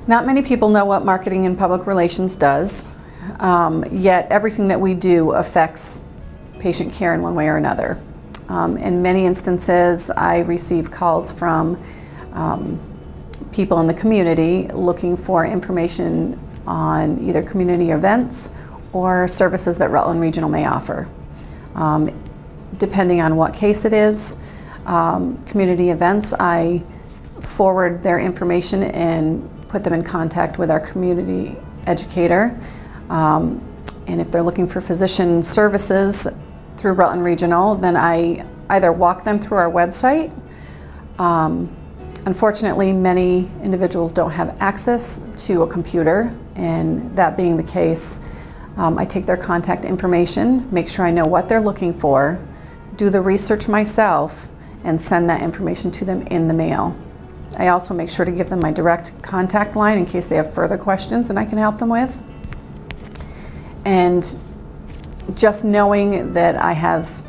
Not many people know what marketing and public relations does, yet everything that we do affects patient care in one way or another. In many instances, I receive calls from people in the community looking for information on either community events or services that Rutland Regional may offer. Depending on what case it is, community events, I forward their information and put them in contact with our community educator. And if they're looking for physician services through Rutland Regional, then I either walk them through our website. Unfortunately, many individuals don't have access to a computer, and that being the case, I take their contact information, make sure I know what they're looking for, do the research myself, and send that information to them in the mail. I also make sure to give them my direct contact line in case they have further questions and I can help them with. And just knowing that I have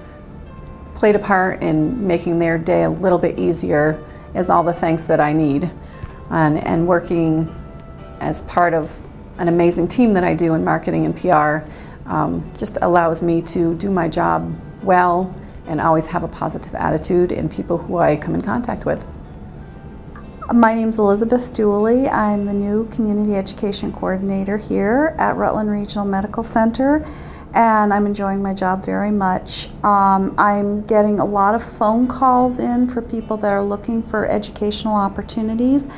played a part in making their day a little bit easier is all the thanks that I need. And working as part of an amazing team that I do in marketing and PR just allows me to do my job well and always have a positive attitude in people who I come in contact with. My name's Elizabeth Dooley. I'm the new Community Education Coordinator here at Rutland Regional Medical Center, and I'm enjoying my job very much. I'm getting a lot of phone calls in for people that are looking for educational opportunities,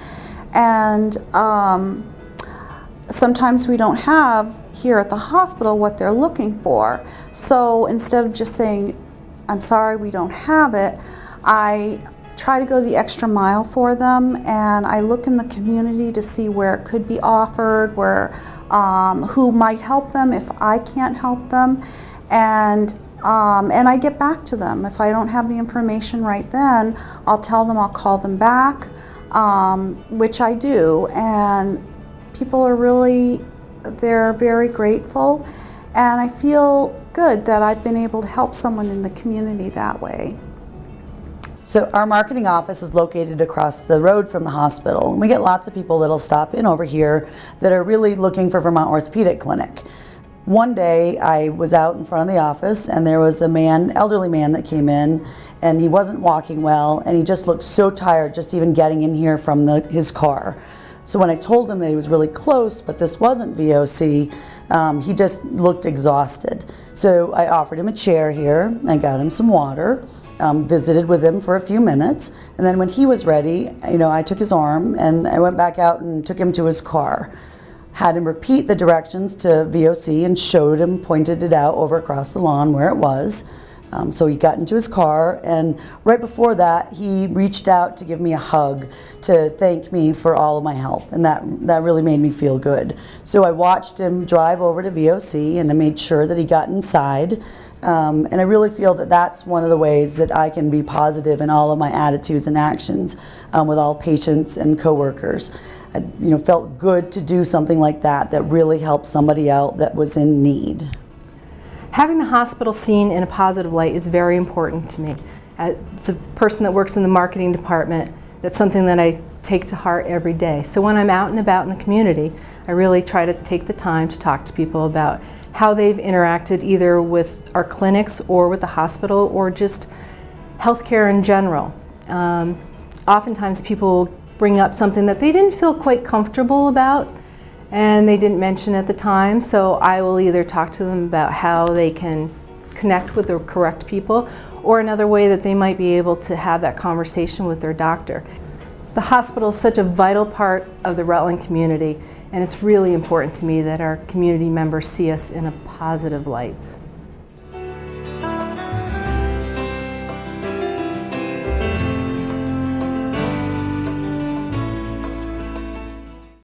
and sometimes we don't have here at the hospital what they're looking for. So instead of just saying, I'm sorry, we don't have it, I try to go the extra mile for them, and I look in the community to see where it could be offered, where who might help them if I can't help them, and I get back to them. If I don't have the information right then, I'll tell them I'll call them back, which I do, and people are they're very grateful, and I feel good that I've been able to help someone in the community that way. So our marketing office is located across the road from the hospital, and we get lots of people that'll stop in over here that are really looking for Vermont Orthopedic Clinic. One day I was out in front of the office and there was a man, elderly man, that came in, and he wasn't walking well, and he just looked so tired just even getting in here from his car. So when I told him that he was really close but this wasn't VOC, he just looked exhausted. So I offered him a chair here, I got him some water, visited with him for a few minutes, and then when he was ready, I took his arm and I went back out and took him to his car. Had him repeat the directions to VOC and showed him, pointed it out over across the lawn where it was. So he got into his car, and right before that he reached out to give me a hug to thank me for all of my help, and that really made me feel good. So I watched him drive over to VOC and I made sure that he got inside. And I really feel that that's one of the ways that I can be positive in all of my attitudes and actions with all patients and coworkers. I felt good to do something like that really helped somebody out that was in need. Having the hospital seen in a positive light is very important to me. As a person that works in the marketing department, that's something that I take to heart every day. So when I'm out and about in the community, I really try to take the time to talk to people about how they've interacted either with our clinics or with the hospital or just healthcare in general. Oftentimes people bring up something that they didn't feel quite comfortable about and they didn't mention at the time, so I will either talk to them about how they can connect with the correct people or another way that they might be able to have that conversation with their doctor. The hospital is such a vital part of the Rutland community, and it's really important to me that our community members see us in a positive light.